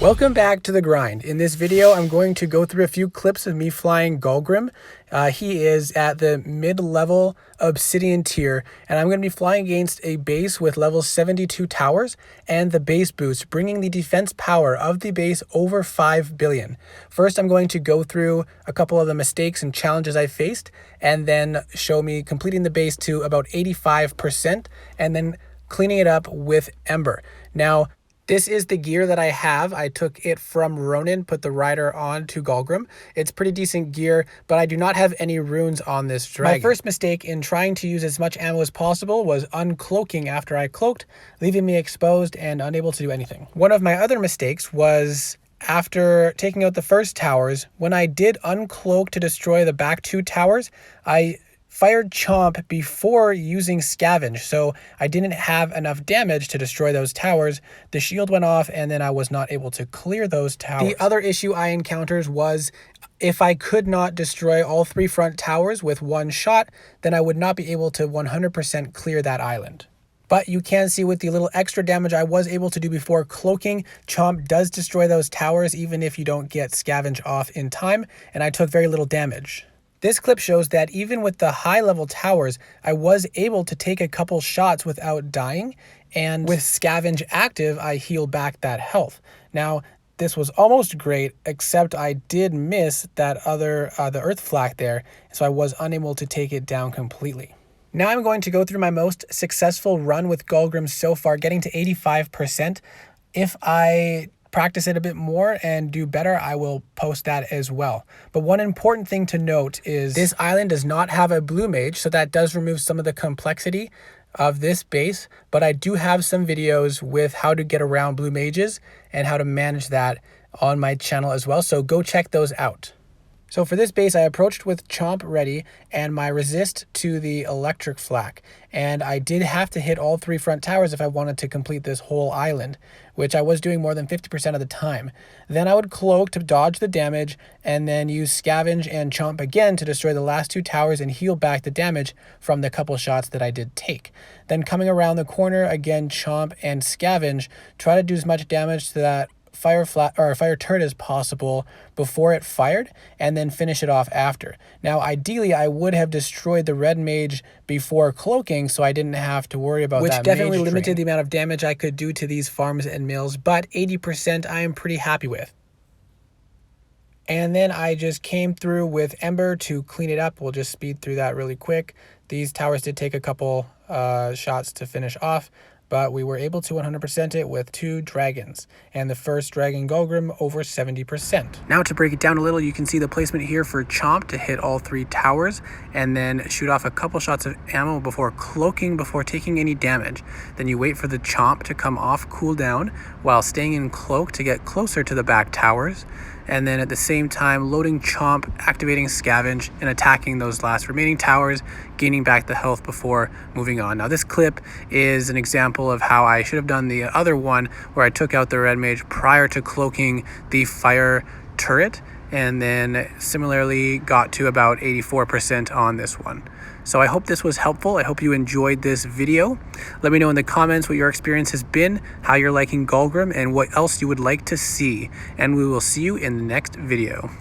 Welcome back to the grind. In this video, I'm going to go through a few clips of me flying Galgrim. He is at the mid-level Obsidian tier, and I'm going to be flying against a base with level 72 towers and the base boost, bringing the defense power of the base over 5 billion. First, I'm going to go through a couple of the mistakes and challenges I faced, and then show me completing the base to about 85%, and then cleaning it up with Ember. Now, this is the gear that I have. I took it from Ronin, put the rider on to Galgrim. It's pretty decent gear, but I do not have any runes on this dragon. My first mistake in trying to use as much ammo as possible was uncloaking after I cloaked, leaving me exposed and unable to do anything. One of my other mistakes was after taking out the first towers, when I did uncloak to destroy the back two towers, I fired Chomp before using Scavenge, so I didn't have enough damage to destroy those towers. The shield went off and then I was not able to clear those towers. The other issue I encountered was if I could not destroy all three front towers with one shot, then I would not be able to 100% clear that island. But you can see with the little extra damage I was able to do before cloaking, Chomp does destroy those towers even if you don't get Scavenge off in time, and I took very little damage. This clip shows that even with the high level towers, I was able to take a couple shots without dying, and with Scavenge active, I heal back that health. Now, this was almost great, except I did miss that other, the earth flak there, so I was unable to take it down completely. Now I'm going to go through my most successful run with Galgrim so far, getting to 85%. If I practice it a bit more and do better, I will post that as well. But one important thing to note is this island does not have a blue mage, so that does remove some of the complexity of this base, but I do have some videos with how to get around blue mages and how to manage that on my channel as well, so go check those out. So for this base, I approached with Chomp ready and my resist to the electric flak. And I did have to hit all three front towers if I wanted to complete this whole island, which I was doing more than 50% of the time. Then I would cloak to dodge the damage and then use Scavenge and Chomp again to destroy the last two towers and heal back the damage from the couple shots that I did take. Then coming around the corner, again, Chomp and Scavenge, try to do as much damage to that fire turret as possible before it fired, and then finish it off after. Now ideally I would have destroyed the red mage before cloaking so I didn't have to worry about that, which definitely limited the amount of damage I could do to these farms and mills, but 80% I am pretty happy with. And then I just came through with Ember to clean it up. We'll just speed through that really quick. These towers did take a couple shots to finish off, but we were able to 100% it with two dragons, and the first dragon Galgrim over 70%. Now to break it down a little, you can see the placement here for Chomp to hit all three towers, and then shoot off a couple shots of ammo before cloaking before taking any damage. Then you wait for the Chomp to come off cooldown while staying in cloak to get closer to the back towers, and then at the same time loading Chomp, activating Scavenge, and attacking those last remaining towers, gaining back the health before moving on. Now this clip is an example of how I should have done the other one where I took out the red mage prior to cloaking the fire turret, and then similarly got to about 84% on this one. So I hope this was helpful. I hope you enjoyed this video. Let me know in the comments what your experience has been, how you're liking Galgrim, and what else you would like to see. And we will see you in the next video.